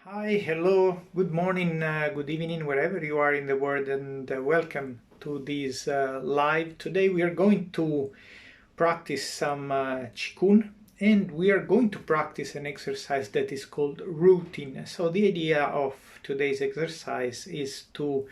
Hi, hello, good morning, good evening, wherever you are in the world, and welcome to this live. Today we are going to practice some Qigong, and we are going to practice an exercise that is called routine. So the idea of today's exercise is to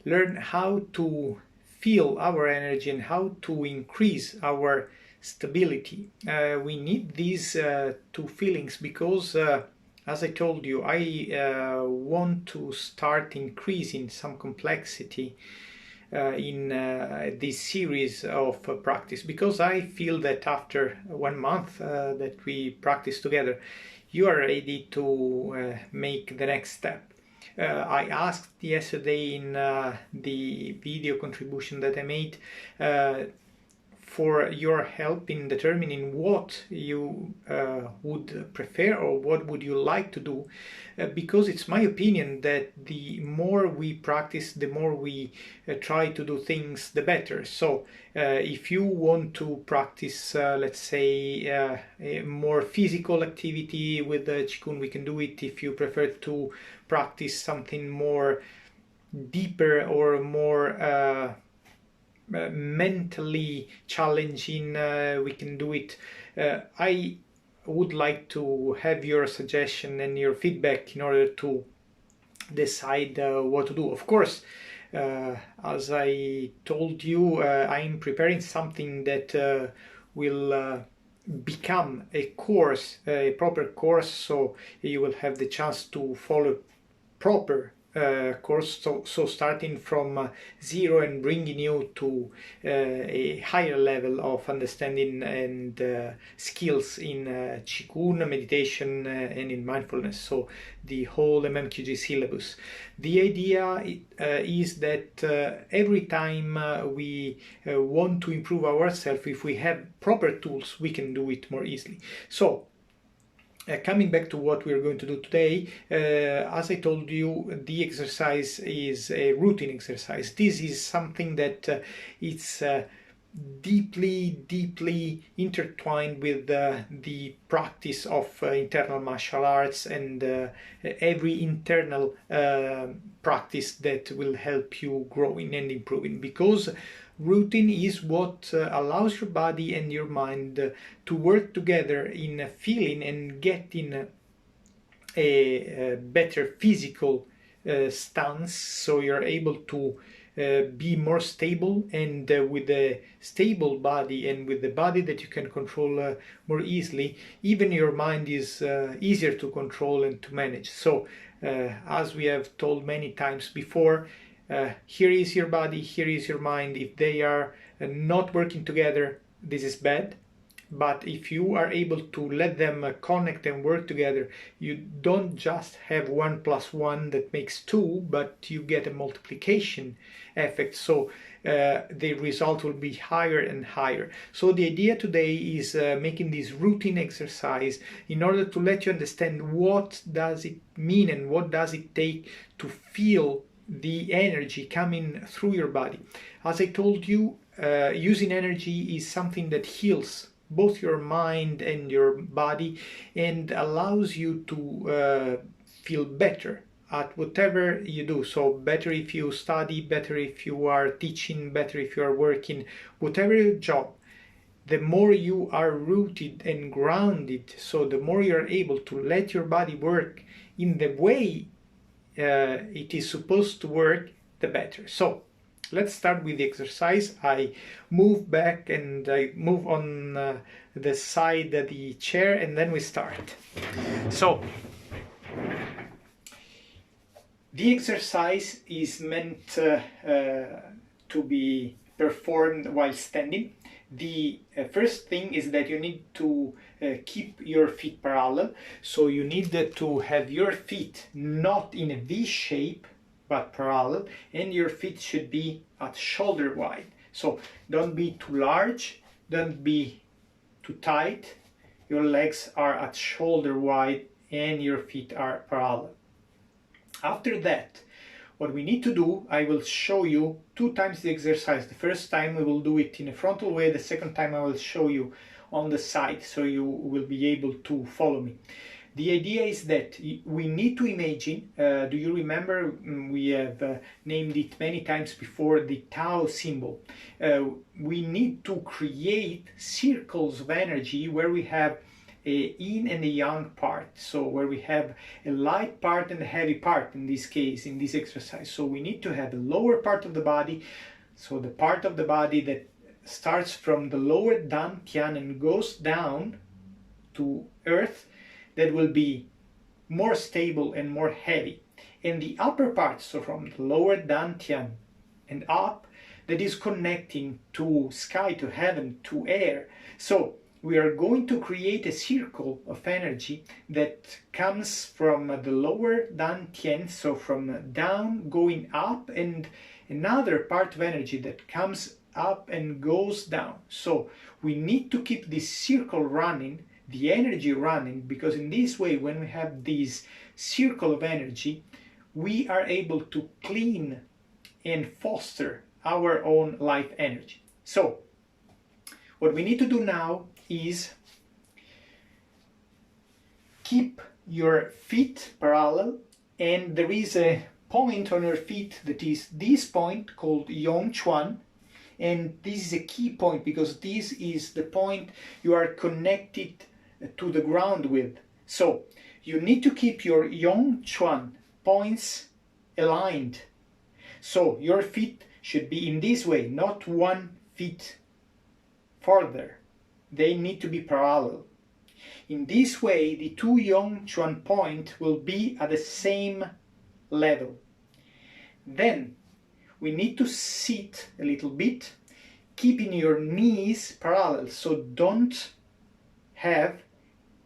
learn how to feel our energy and how to increase our stability. We need these two feelings because as I told you, I want to start increasing some complexity in this series of practice, because I feel that after 1 month that we practice together, you are ready to make the next step. I asked yesterday in the video contribution that I made for your help in determining what you would prefer or what would you like to do, because it's my opinion that the more we practice, the more we try to do things, the better. So if you want to practice, let's say, a more physical activity with the Qigong, we can do it. If you prefer to practice something more deeper or more mentally challenging, we can do it. I would like to have your suggestion and your feedback in order to decide what to do. Of course, as I told you, I'm preparing something that will become a course, a proper course, so you will have the chance to follow proper course, so starting from zero and bringing you to a higher level of understanding and skills in Qigong, meditation, and in mindfulness. So the whole MMQG syllabus. The idea is that every time we want to improve ourselves, if we have proper tools, we can do it more easily. So coming back to what we're going to do today, as I told you, the exercise is a routine exercise. This is something that it's deeply intertwined with the practice of internal martial arts and every internal practice that will help you growing and improving, because routine is what allows your body and your mind to work together in feeling and getting a better physical stance, so you're able to be more stable, and with a stable body and with the body that you can control more easily, even your mind is easier to control and to manage. So as we have told many times before, here is your body, here is your mind. If they are not working together, this is bad. But if you are able to let them connect and work together, you don't just have 1 + 1 that makes 2, but you get a multiplication effect. So the result will be higher and higher. So the idea today is making this routine exercise in order to let you understand what does it mean and what does it take to feel the energy coming through your body. As I told you, using energy is something that heals both your mind and your body and allows you to feel better at whatever you do. So better if you study, better if you are teaching, better if you are working, whatever your job. The more you are rooted and grounded, so the more you are able to let your body work in the way it is supposed to work, the better. So let's start with the exercise. I move back and I move on the side of the chair, and then we start. So the exercise is meant to be performed while standing. The first thing is that you need to keep your feet parallel. So you need to have your feet not in a V shape, but parallel, and your feet should be at shoulder wide. So don't be too large, don't be too tight. Your legs are at shoulder wide and your feet are parallel. After that, what we need to do, I will show you 2 times the exercise. The first time we will do it in a frontal way, the second time I will show you on the side, so you will be able to follow me. The idea is that we need to imagine, do you remember we have named it many times before, the Tao symbol. We need to create circles of energy where we have a yin and a yang part, so where we have a light part and a heavy part in this case, in this exercise. So we need to have a lower part of the body, so the part of the body that starts from the lower dantian and goes down to earth, that will be more stable and more heavy, and the upper part, so from the lower dantian and up, that is connecting to sky, to heaven, to air. So we are going to create a circle of energy that comes from the lower dantian, so from down going up, and another part of energy that comes up and goes down. So we need to keep this circle running, the energy running, because in this way, when we have this circle of energy, we are able to clean and foster our own life energy. So what we need to do now is keep your feet parallel, and there is a point on your feet that is this point called Yong Chuan, and this is a key point because this is the point you are connected to the ground with. So you need to keep your Yong Chuan points aligned. So your feet should be in this way, not 1 foot further. They need to be parallel. In this way, the two Yong Chuan points will be at the same level. Then we need to sit a little bit, keeping your knees parallel, so don't have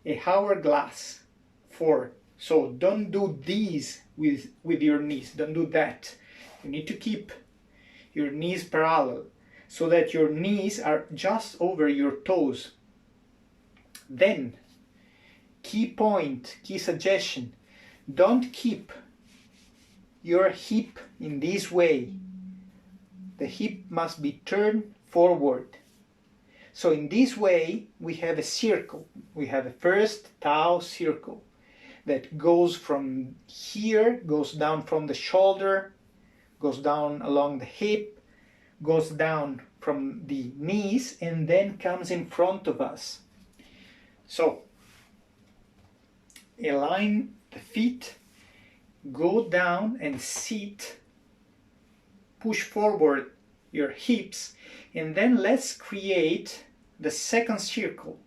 a hourglass forward. So don't do these with your knees, don't do that. You need to keep your knees parallel so that your knees are just over your toes. Then, key point, key suggestion, don't keep your hip in this way. The hip must be turned forward. So in this way we have a circle. We have a first Tao circle that goes from here, goes down from the shoulder, goes down along the hip, goes down from the knees, and then comes in front of us. So align the feet, go down and sit, push forward your hips, and then let's create the second circle.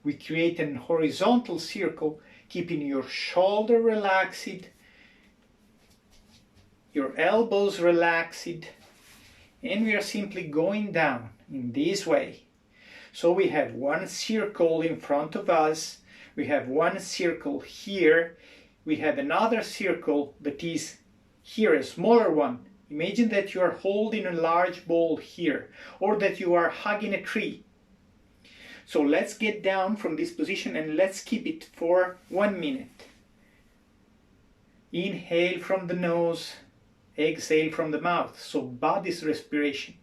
We create an horizontal circle, keeping your shoulder relaxed, your elbows relaxed, and we are simply going down in this way. So we have one circle in front of us, we have one circle here, we have another circle that is here, a smaller one. Imagine that you are holding a large ball here, or that you are hugging a tree. So let's get down from this position and let's keep it for 1 minute. Inhale from the nose, exhale from the mouth, so body's respiration.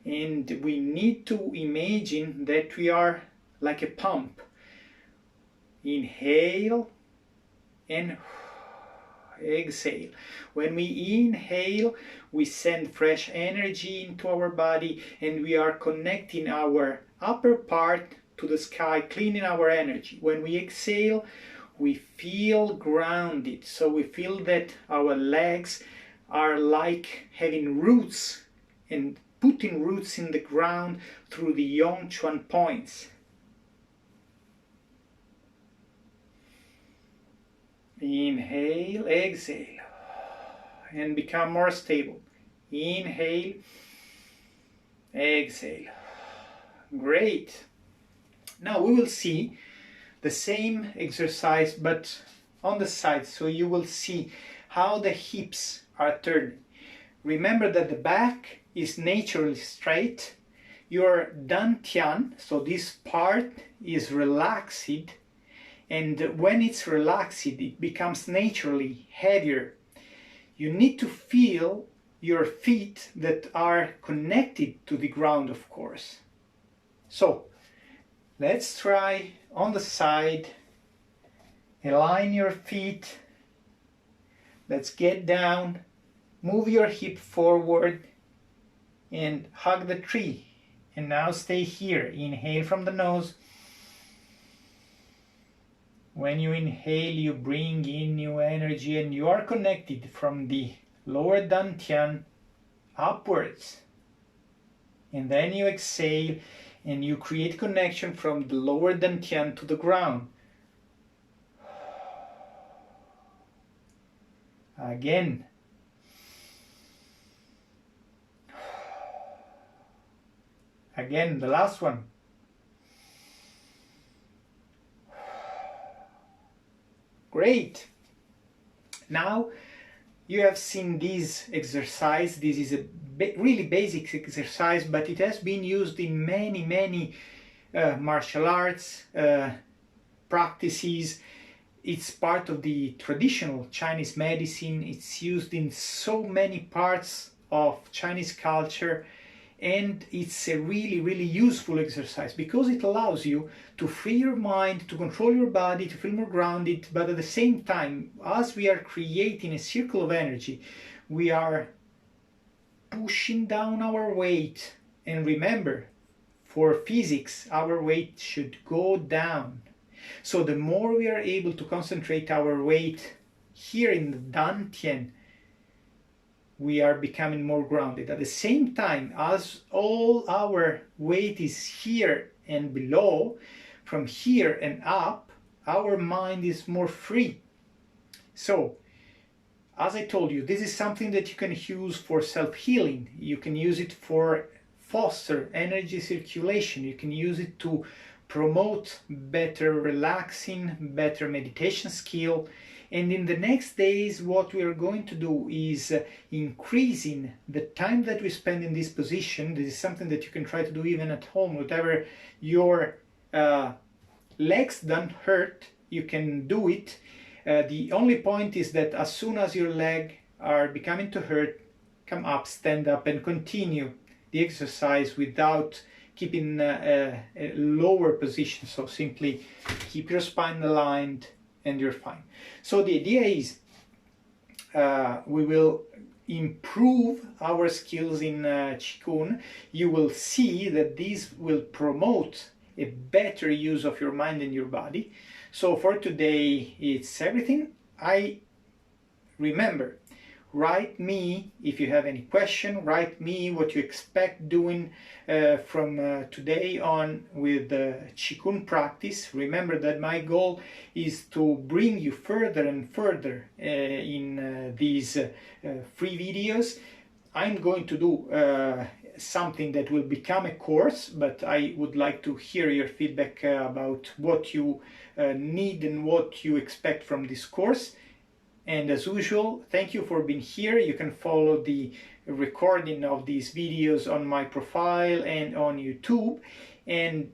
And we need to imagine that we are like a pump. Inhale and exhale. When we inhale, we send fresh energy into our body, and we are connecting our upper part to the sky, cleaning our energy. When we exhale, we feel grounded, so we feel that our legs are like having roots and putting roots in the ground through the Yong Chuan points. Inhale, exhale, and become more stable. Inhale, exhale. Great. Now we will see the same exercise but on the side, so you will see how the hips are turning. Remember that the back is naturally straight. Your dantian, so this part, is relaxed, and when it's relaxed it becomes naturally heavier. You need to feel your feet that are connected to the ground, of course. So Let's try on the side. Align your feet. Let's get down. Move your hip forward and hug the tree. And now stay here. Inhale from the nose. When you inhale, you bring in new energy and you are connected from the lower dantian upwards. And then you exhale and you create connection from the lower dantian to the ground. Again. Again, the last one. Great. Now you have seen this exercise. This is a really basic exercise, but it has been used in many martial arts practices. It's part of the traditional Chinese medicine. It's used in so many parts of Chinese culture, and it's a really useful exercise because it allows you to free your mind, to control your body, to feel more grounded, but at the same time, as we are creating a circle of energy, we are pushing down our weight. And remember, for physics, our weight should go down. So the more we are able to concentrate our weight here in the dantian, we are becoming more grounded. At the same time, as all our weight is here and below, from here and up, our mind is more free. So, as I told you, this is something that you can use for self-healing. You can use it for foster energy circulation. You can use it to promote better relaxing, better meditation skill. And in the next days, what we are going to do is increasing the time that we spend in this position. This is something that you can try to do even at home. Whatever your legs don't hurt, you can do it. The only point is that as soon as your legs are becoming to hurt, come up, stand up, and continue the exercise without keeping a lower position. So simply keep your spine aligned and you're fine. So the idea is we will improve our skills in Qigong. You will see that this will promote a better use of your mind and your body. So for today, it's everything. Remember, write me if you have any question. Write me what you expect doing from today on with Qigong practice. Remember that my goal is to bring you further and further in these free videos. I'm going to do something that will become a course, but I would like to hear your feedback about what you need and what you expect from this course. And as usual, thank you for being here. You can follow the recording of these videos on my profile and on YouTube, and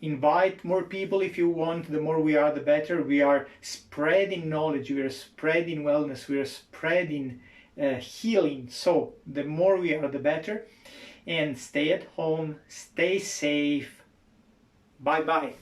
invite more people if you want. The more we are, the better. We are spreading knowledge, we are spreading wellness, we are spreading healing. So the more we are, the better. And stay at home, stay safe. Bye bye.